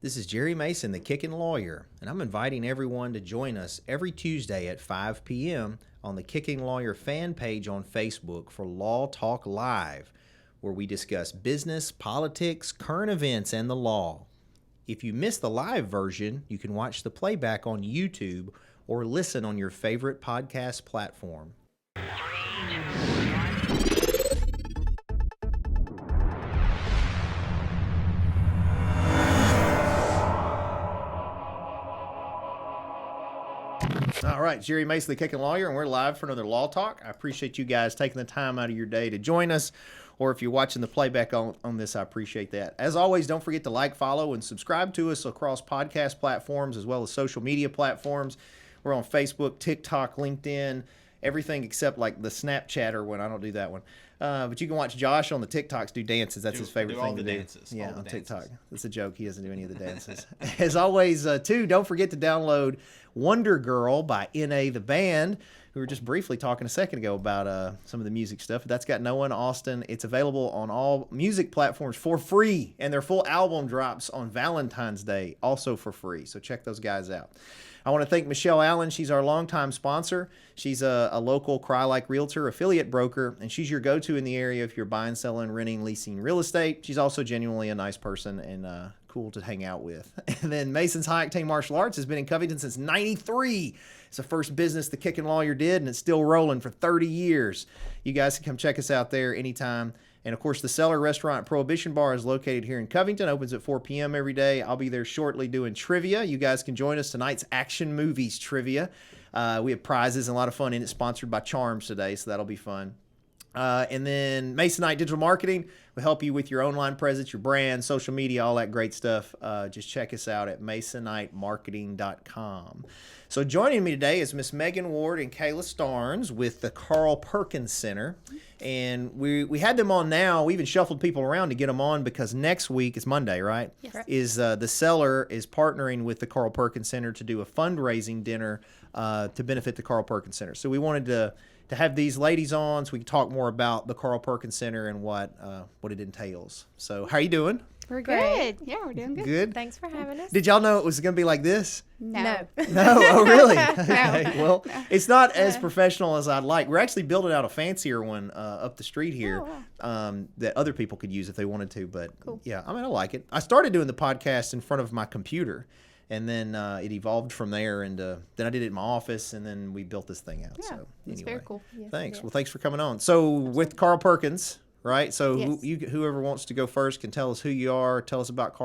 This is Jerry Mason, the Kickin Lawyer, and I'm inviting everyone to join us every Tuesday at 5 p.m. on the Kickin Lawyer fan page on Facebook for Law Talk Live, where we discuss business, politics, current events, and the law. If you miss the live version, you can watch the playback on YouTube or listen on your favorite podcast platform. All right, Jerry Mason, the Kickin Lawyer, and we're live for another Law Talk. I appreciate you guys taking the time out of your day to join us, or if you're watching the playback on this, I appreciate that. As always, don't forget to like, follow, and subscribe to us across podcast platforms as well as social media platforms. We're on Facebook, TikTok, LinkedIn, everything except like the Snapchatter one. I don't do that one. But you can watch Josh on the TikToks do dances. That's his favorite thing to do. Yeah, on TikTok. That's a joke. He doesn't do any of the dances. As always, too, don't forget to download Wonder Girl by N.A. the Band. We were just briefly talking a second ago about some of the music stuff. That's got Noah and Austin. It's available on all music platforms for free, and their full album drops on Valentine's Day, also for free. So check those guys out. I want to thank Michelle Allen. She's our longtime sponsor. She's a local Cry-like realtor affiliate broker, and she's your go-to in the area if you're buying, selling, renting, leasing real estate. She's also genuinely a nice person and cool to hang out with. And then Mason's High Octane Martial Arts has been in Covington since '93. It's the first business the Kickin Lawyer did, and it's still rolling for 30 years. You guys can come check us out there anytime. And, of course, the Cellar Restaurant Prohibition Bar is located here in Covington. Opens at 4 p.m. every day. I'll be there shortly doing trivia. You guys can join us tonight's Action Movies trivia. We have prizes and a lot of fun in it, sponsored by Charms today, so that'll be fun. And then Masonite Digital Marketing will help you with your online presence, your brand, social media, all that great stuff. Just check us out at masonitemarketing.com. So joining me today is Miss Meghan Ward and Cayla Starnes with the Carl Perkins Center. And we had them on now. We even shuffled people around to get them on because next week, it's Monday, right? Yes. Is the Cellar is partnering with the Carl Perkins Center to do a fundraising dinner to benefit the Carl Perkins Center. So we wanted to have these ladies on so we can talk more about the Carl Perkins Center and what it entails. So how you doing? We're good. Yeah, we're doing good. Good. Thanks for having us. Did y'all know it was going to be like this? No. No? Oh, really? Okay. Well, it's not as professional as I'd like. We're actually building out a fancier one up the street here that other people could use if they wanted to. But yeah, I mean, I like it. I started doing the podcast in front of my computer, and then it evolved from there. And then I did it in my office, and then we built this thing out. Yeah, so it's very cool. Yes, thanks. Well, thanks for coming on. So with Carl Perkins, right? So Yes. whoever wants to go first can tell us who you are. Tell us about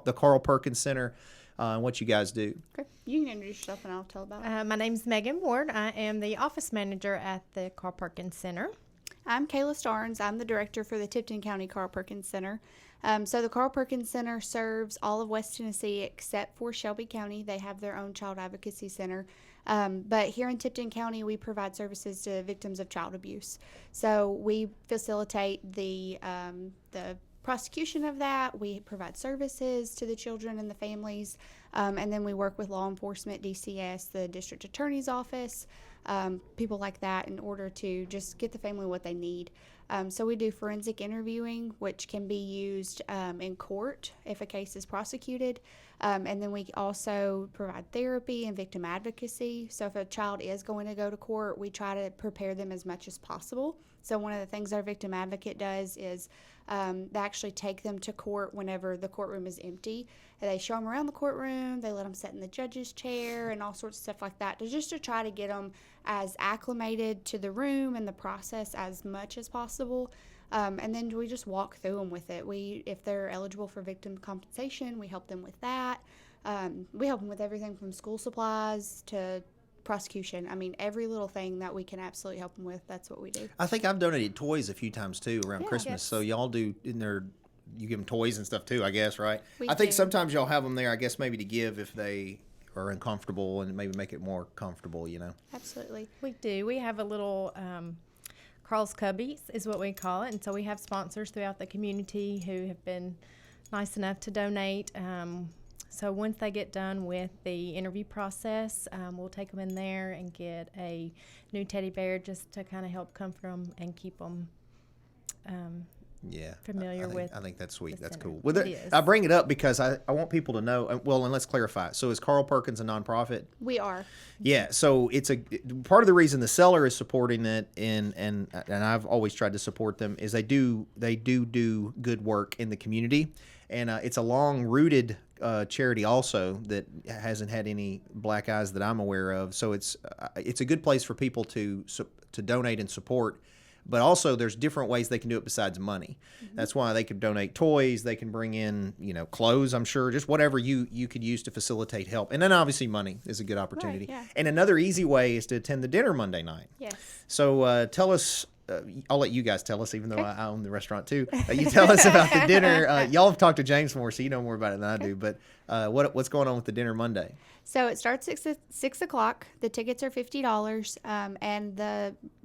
the Carl Perkins Center and what you guys do. Okay. You can introduce yourself and I'll tell about it. My name's Meghan Ward. I am the office manager at the Carl Perkins Center. I'm Cayla Starnes. I'm the director for the Tipton County Carl Perkins Center. So the Carl Perkins Center serves all of West Tennessee except for Shelby County. They have their own child advocacy center. But here in Tipton County, we provide services to victims of child abuse. So we facilitate the prosecution of that. We provide services to the children and the families. And then we work with law enforcement, DCS, the district attorney's office, people like that in order to just get the family what they need. So we do forensic interviewing, which can be used in court if a case is prosecuted. And then we also provide therapy and victim advocacy. So if a child is going to go to court, we try to prepare them as much as possible. So one of the things our victim advocate does is they actually take them to court whenever the courtroom is empty. They show them around the courtroom. They let them sit in the judge's chair and all sorts of stuff like that, to try to get them as acclimated to the room and the process as much as possible. And then we just walk through them with it. If they're eligible for victim compensation, we help them with that. We help them with everything from school supplies to prosecution. I mean, every little thing that we can absolutely help them with, that's what we do. I think I've donated toys a few times too around Christmas. Yes. So y'all do in there. You give them toys and stuff too, I guess, right? We I think do. sometimes y'all have them there, I guess, maybe to give if they are uncomfortable and maybe make it more comfortable, you know? Absolutely. We do. We have a little Carl's Cubbies is what we call it. And so we have sponsors throughout the community who have been nice enough to donate. So once they get done with the interview process, we'll take them in there and get a new teddy bear just to kind of help comfort them and keep them Yeah, familiar with. I think that's sweet. the That's center. cool. Well, It is. I bring it up because I want people to know. Well, and let's clarify. So, is Carl Perkins a nonprofit? We are. Yeah. So it's a part of the reason the seller is supporting it, and I've always tried to support them, is they do good work in the community, and it's a long rooted charity also that hasn't had any black eyes that I'm aware of. So it's a good place for people to donate and support. But also, there's different ways they can do it besides money. That's why they could donate toys. They can bring in, clothes, I'm sure, just whatever you could use to facilitate help. And then obviously money is a good opportunity. yeah. And another easy way is to attend the dinner Monday night. Yes. So tell us, I'll let you guys tell us, even though I own the restaurant too. You tell us about the dinner. Y'all have talked to James more, so you know more about it than I do. But what's going on with the dinner Monday? So it starts at 6 o'clock. The tickets are $50, and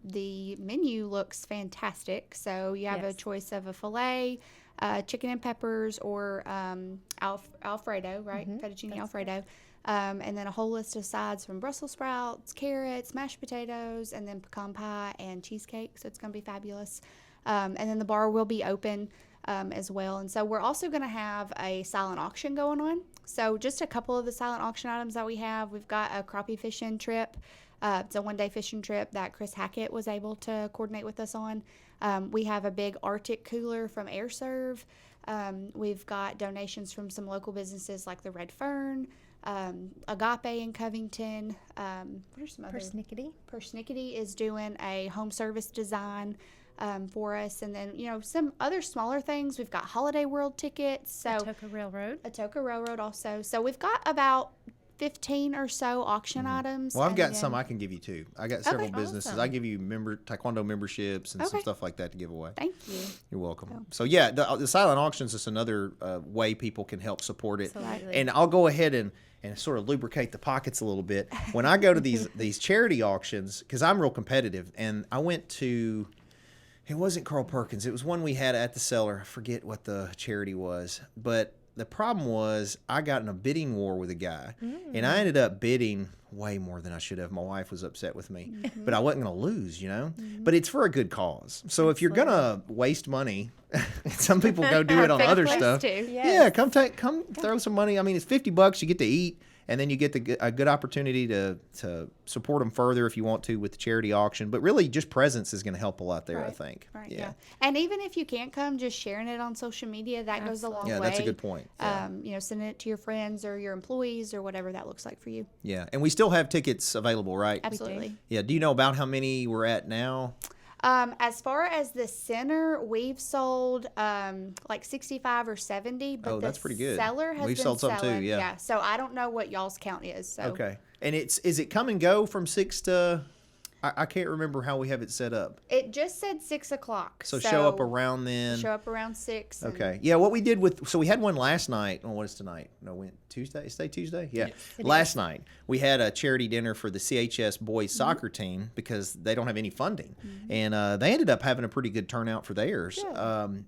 the menu looks fantastic. So you have a choice of a filet, chicken and peppers, or Alfredo, right? Fettuccine Alfredo. And then a whole list of sides from Brussels sprouts, carrots, mashed potatoes, and then pecan pie and cheesecake. So it's going to be fabulous. And then the bar will be open as well. And so we're also going to have a silent auction going on. So just a couple of the silent auction items that we have. We've got a crappie fishing trip. It's a one-day fishing trip that Chris Hackett was able to coordinate with us on. We have a big Arctic cooler from AirServe. We've got donations from some local businesses like the Red Fern, Agape in Covington. What are some other? Persnickety is doing a home service design for us. And then, some other smaller things. We've got Holiday World tickets. So Atoka Railroad also. So we've got about 15 or so auction items. Well, I've got some I can give you too. I got several businesses. Awesome. I give you Taekwondo memberships and some stuff like that to give away. Thank you. You're welcome. So yeah, the silent auctions is another way people can help support it. Absolutely. And I'll go ahead and sort of lubricate the pockets a little bit. When I go to these charity auctions, because I'm real competitive, and I went to, it wasn't Carl Perkins. It was one we had at the cellar. I forget what the charity was, but the problem was I got in a bidding war with a guy, and I ended up bidding way more than I should have. My wife was upset with me, but I wasn't going to lose, But it's for a good cause. So if you're going to waste money, some people go do it on Perfect other place stuff. to. Yeah, come throw some money. I mean, it's $50. You get to eat. And then you get a good opportunity to support them further if you want to with the charity auction. But really, just presence is going to help a lot there, I think. Right, yeah. And even if you can't come, just sharing it on social media, that goes a long way. Yeah, that's a good point. Sending it to your friends or your employees or whatever that looks like for you. Yeah, and we still have tickets available, right? Absolutely. Yeah, do you know about how many we're at now? As far as the center, we've sold like 65 or 70, but that's pretty good. Seller has We've been sold some selling. too, yeah. So I don't know what y'all's count is. So. Okay. And is it come and go from 6 to, I can't remember how we have it set up. It just said 6 o'clock. So show up around then. Show up around 6. Okay. Yeah, what we did so we had one last night. Oh, what is tonight? No, Tuesday? Is today Tuesday? Yeah. Last night, we had a charity dinner for the CHS boys soccer team because they don't have any funding. And they ended up having a pretty good turnout for theirs.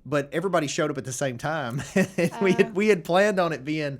But everybody showed up at the same time. We had planned on it being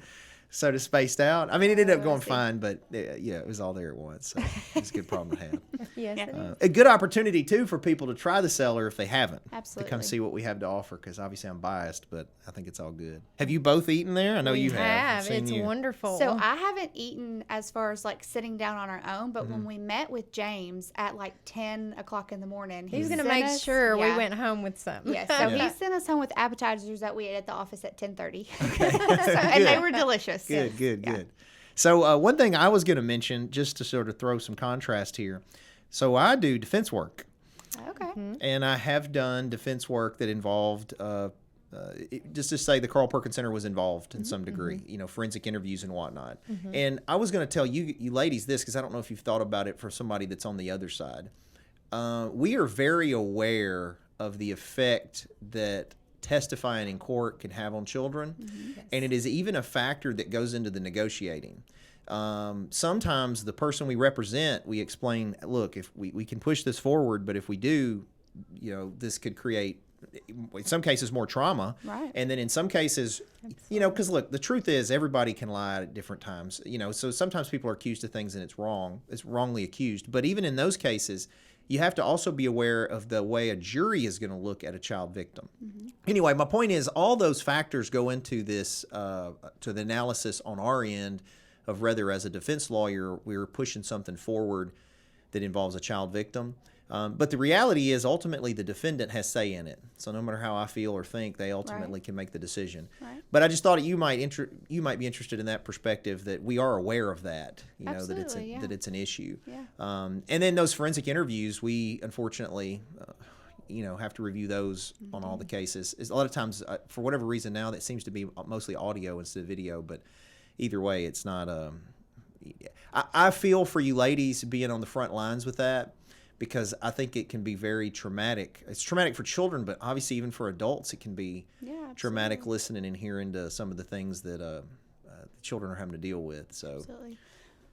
sort of spaced out. I mean, it ended up going fine, but it was all there at once. So it's a good problem to have. Yes, it is. A good opportunity, too, for people to try the cellar if they haven't. Absolutely. To come see what we have to offer, because obviously I'm biased, but I think it's all good. Have you both eaten there? I know you have. I've seen It's you. wonderful. So I haven't eaten as far as like sitting down on our own, but when we met with James at like 10 o'clock in the morning, He's going to sent make us- sure we yeah. went home with some. Yeah, so he sent us home with appetizers that we ate at the office at 10:30, Good. and they were delicious. Good. So one thing I was going to mention, just to sort of throw some contrast here. So I do defense work, Okay. and I have done defense work that involved, just to say the Carl Perkins Center was involved in some degree, forensic interviews and whatnot. And I was going to tell you ladies this, because I don't know if you've thought about it for somebody that's on the other side. We are very aware of the effect that testifying in court can have on children. And it is even a factor that goes into the negotiating. Sometimes the person we represent, we explain, look, if we can push this forward, but if we do, this could create, in some cases, more trauma. Right. And then in some cases, because look, the truth is everybody can lie at different times. So sometimes people are accused of things and it's wrong. It's wrongly accused. But even in those cases, you have to also be aware of the way a jury is going to look at a child victim. Anyway, my point is all those factors go into this, to the analysis on our end of whether as a defense lawyer we're pushing something forward that involves a child victim. But the reality is ultimately the defendant has say in it. So no matter how I feel or think, they ultimately can make the decision. Right. But I just thought you might be interested in that perspective, that we are aware of that, Absolutely, that it's an issue. Yeah. And then those forensic interviews, we unfortunately have to review those on all the cases. A lot of times, for whatever reason now, that seems to be mostly audio instead of video. But either way, it's not. I feel for you ladies being on the front lines with that, because I think it can be very traumatic. It's traumatic for children, but obviously even for adults, it can be traumatic listening and hearing to some of the things that the children are having to deal with. So. Absolutely.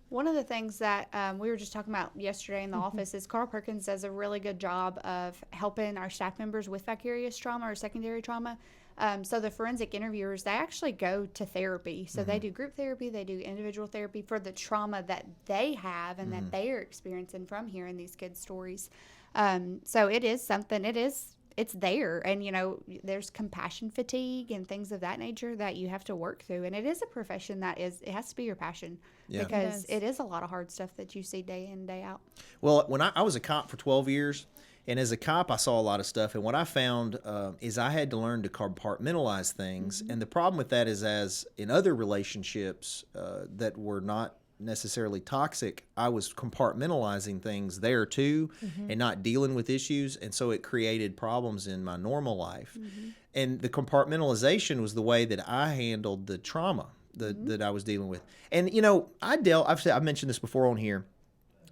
One of the things that we were just talking about yesterday in the office is Carl Perkins does a really good job of helping our staff members with vicarious trauma or secondary trauma. So the forensic interviewers, they actually go to therapy. So they do group therapy, they do individual therapy for the trauma that they have and that they are experiencing from hearing these kids' stories. So it is something, it's there. And, there's compassion fatigue and things of that nature that you have to work through. And it is a profession it has to be your passion because it is a lot of hard stuff that you see day in, day out. Well, when I was a cop for 12 years, and as a cop, I saw a lot of stuff. And what I found is I had to learn to compartmentalize things. And the problem with that is, as in other relationships that were not necessarily toxic, I was compartmentalizing things there too and not dealing with issues. And so it created problems in my normal life. And the compartmentalization was the way that I handled the trauma that I was dealing with. And, I've mentioned this before on here.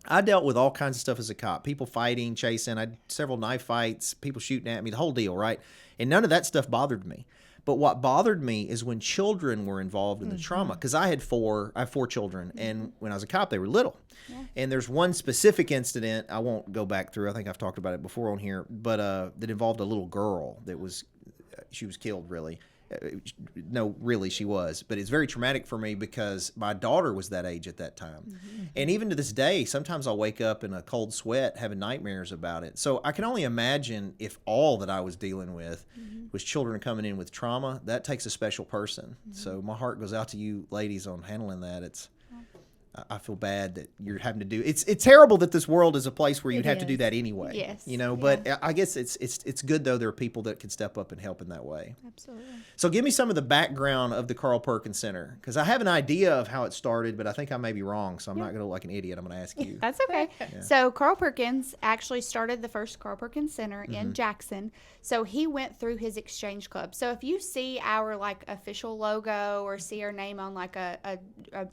I dealt with all kinds of stuff as a cop. People fighting, chasing. I had several knife fights, people shooting at me, the whole deal, right? And none of that stuff bothered me. But what bothered me is when children were involved in the trauma, because I have 4 children, and when I was a cop, they were little. And there's one specific incident, I won't go back through, I think I've talked about it before on here, but that involved a little girl she was killed, really. No, really, she was. But it's very traumatic for me because my daughter was that age at that time. And even to this day, sometimes I'll wake up in a cold sweat having nightmares about it. So I can only imagine if all that I was dealing with was children coming in with trauma. That takes a special person. So my heart goes out to you ladies on handling that. I feel bad that you're having to do. It's terrible that this world is a place where you'd have to do that anyway. Yes. But I guess it's good though there are people that can step up and help in that way. Absolutely. So give me some of the background of the Carl Perkins Center, because I have an idea of how it started, but I think I may be wrong. So I'm not going to look like an idiot. I'm going to ask you. That's okay. So Carl Perkins actually started the first Carl Perkins Center in Jackson. So he went through his exchange club. So if you see our official logo or see our name on a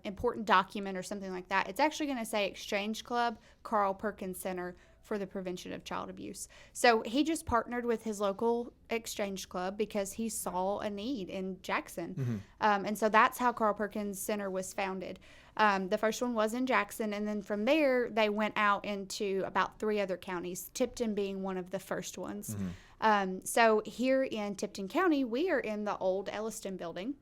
important document or something like that, it's actually going to say Exchange Club Carl Perkins Center for the Prevention of Child Abuse. So he just partnered with his local exchange club because he saw a need in Jackson. And so that's how Carl Perkins Center was founded. The first one was in Jackson, and then from there they went out into about 3 other counties, Tipton being one of the first ones. So here in Tipton County, we are in the old Elliston building.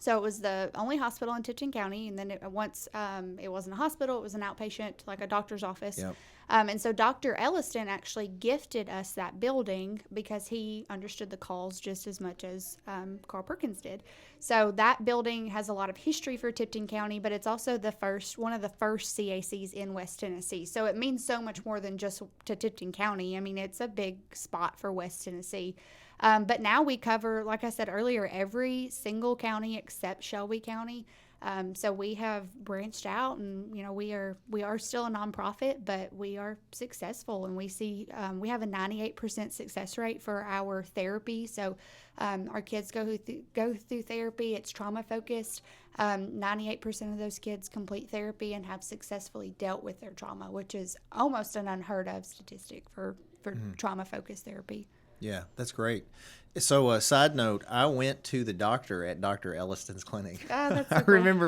So it was the only hospital in Tipton County, and then it wasn't a hospital, it was an outpatient, like a doctor's office. Yep. And so Dr. Elliston actually gifted us that building because he understood the calls just as much as Carl Perkins did. So that building has a lot of history for Tipton County, but it's also one of the first CACs in West Tennessee. So it means so much more than just to Tipton County. I mean, it's a big spot for West Tennessee. But now we cover, like I said earlier, every single county except Shelby County. So we have branched out, and we are still a nonprofit, but we are successful, and we see we have a 98% success rate for our therapy. So our kids go through therapy. It's trauma focused. 98% of those kids complete therapy and have successfully dealt with their trauma, which is almost an unheard of statistic for trauma focused therapy. Yeah, that's great. So, side note, I went to the doctor at Dr. Elliston's clinic. Oh, that's so I cool. remember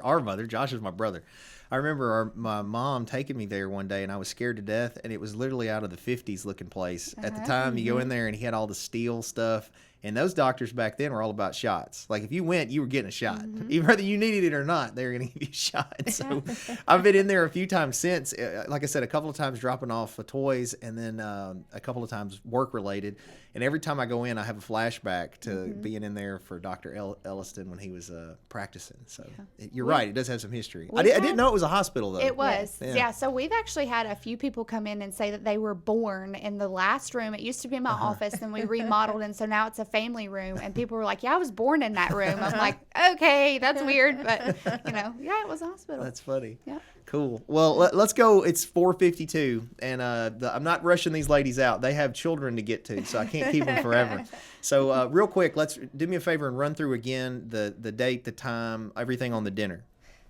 our mother, Josh is my brother. I remember my mom taking me there one day, and I was scared to death, and it was literally out of the 50s looking place. At the time, you go in there, and he had all the steel stuff, And those doctors back then were all about shots. Like if you went, you were getting a shot. Even whether you needed it or not, they were going to give you a shot. So I've been in there a few times since. Like I said, a couple of times dropping off toys, and then a couple of times work related. And every time I go in, I have a flashback to being in there for Dr. Elliston when he was practicing. So you're right. It does have some history. I didn't know it was a hospital, though. It was. Yeah. So we've actually had a few people come in and say that they were born in the last room. It used to be my office, and we remodeled, and so now it's a family room. And people were like, yeah, I was born in that room. I'm like, okay, that's weird. But, yeah, it was a hospital. That's funny. Yeah. Cool. Well, let's go. It's 4:52, and I'm not rushing these ladies out. They have children to get to, so I can't keep them forever. So real quick, let's do me a favor and run through again the date, the time, everything on the dinner.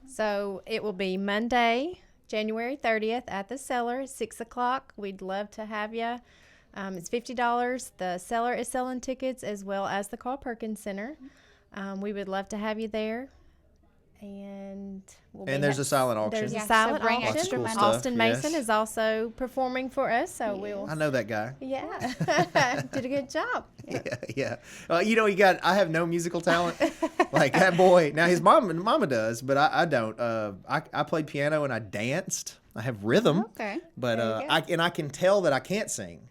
So it will be Monday, January 30th at the Cellar at 6 o'clock. We'd love to have you. It's $50. The Cellar is selling tickets as well as the Carl Perkins Center. We would love to have you there. And there's a silent auction. There's a so silent bring auction. extra money. Austin Yes. Mason is also performing for us, so I know that guy. did a good job. Yeah. I have no musical talent. Like that boy. Now his mama does, but I don't. I played piano and I danced. I have rhythm. Okay. But There you go. I can tell that I can't sing.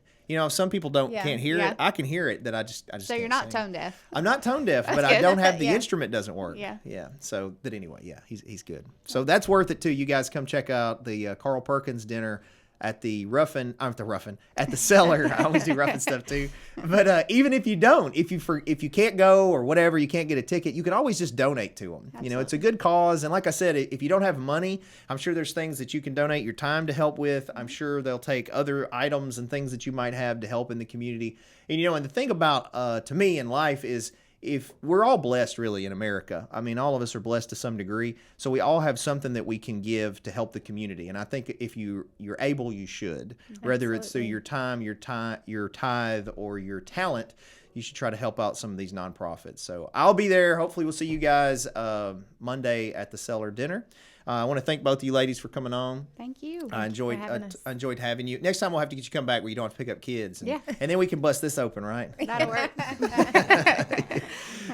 Some people can't hear Yeah. it. I can hear it that I just So you're can't not sing. tone deaf. I'm not tone deaf, but That's I good. don't have the Yeah. instrument doesn't work. Yeah. Yeah. So, but anyway, yeah, he's good. So that's worth it too. You guys come check out the Carl Perkins dinner at the at the Cellar. I always do Ruffin stuff too. But even if you don't, if you can't go or whatever, you can't get a ticket, you can always just donate to them. It's a good cause. And like I said, if you don't have money, I'm sure there's things that you can donate your time to help with. I'm sure they'll take other items and things that you might have to help in the community. And and the thing about to me in life is, if we're all blessed really in America. I mean, all of us are blessed to some degree. So we all have something that we can give to help the community. And I think if you're able, you should, whether it's through your time, your tithe, or your talent, you should try to help out some of these nonprofits. So I'll be there. Hopefully we'll see you guys Monday at the Cellar dinner. I want to thank both of you ladies for coming on. Thank you. I enjoyed having you. Next time we'll have to get you come back where you don't have to pick up kids. And, Yeah. and then we can bust this open, right? That'll work.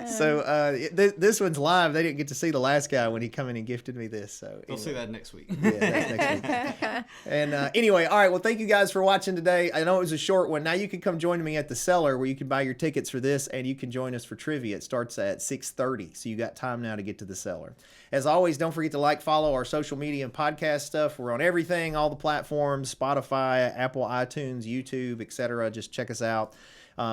So this one's live. They didn't get to see the last guy when he come in and gifted me this. So They'll see that next week. Yeah, that's next week. And anyway, all right. Well, thank you guys for watching today. I know it was a short one. Now you can come join me at the Cellar where you can buy your tickets for this, and you can join us for trivia. It starts at 6:30, so you got time now to get to the Cellar. As always, don't forget to follow our social media and podcast stuff. We're on everything, all the platforms: Spotify, Apple, iTunes, YouTube, etc. Just check us out.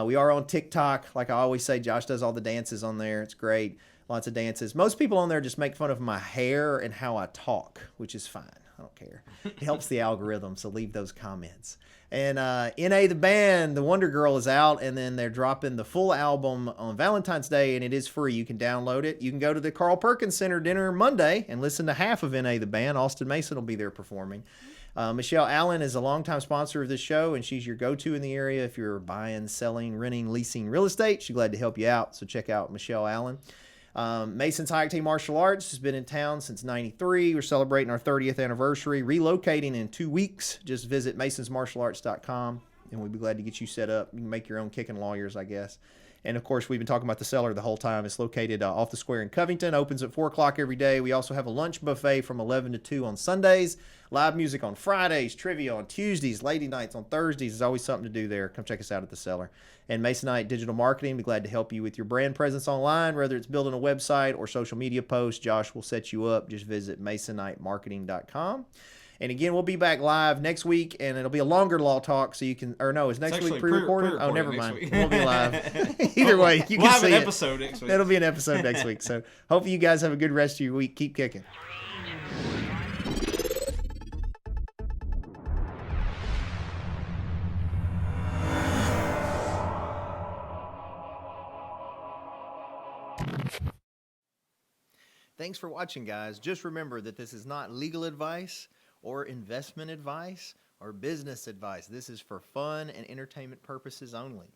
We are on TikTok. Like I always say, Josh does all the dances on there. It's great. Lots of dances. Most people on there just make fun of my hair and how I talk, which is fine. I don't care. It helps the algorithm, so leave those comments. And N.A. the band, The Wonder Girl, is out, and then they're dropping the full album on Valentine's Day, and it is free. You can download it. You can go to the Carl Perkins Center dinner Monday and listen to half of N.A. the band. Austin Mason will be there performing. Michelle Allen is a longtime sponsor of this show, and she's your go-to in the area if you're buying, selling, renting, leasing real estate. She's glad to help you out, so check out Michelle Allen. Mason's High Octane Martial Arts has been in town since '93. We're celebrating our 30th anniversary, relocating in 2 weeks. Just visit masonsmartialarts.com, and we'd be glad to get you set up. You can make your own Kickin lawyers, I guess. And, of course, we've been talking about the Cellar the whole time. It's located off the square in Covington. Opens at 4 o'clock every day. We also have a lunch buffet from 11 to 2 on Sundays. Live music on Fridays. Trivia on Tuesdays. Lady nights on Thursdays. There's always something to do there. Come check us out at the Cellar. And Masonite Digital Marketing. Be glad to help you with your brand presence online, whether it's building a website or social media posts. Josh will set you up. Just visit masonitemarketing.com. And again, we'll be back live next week, and it'll be a longer law talk, so you can, or no, is next week pre-recorded? Oh, never mind. Week. We'll be live. Either way, you we'll can have see an it. episode next week. It'll be an episode next week. So hopefully you guys have a good rest of your week. Keep kicking. Thanks for watching, guys. Just remember that this is not legal advice or investment advice or business advice. This is for fun and entertainment purposes only.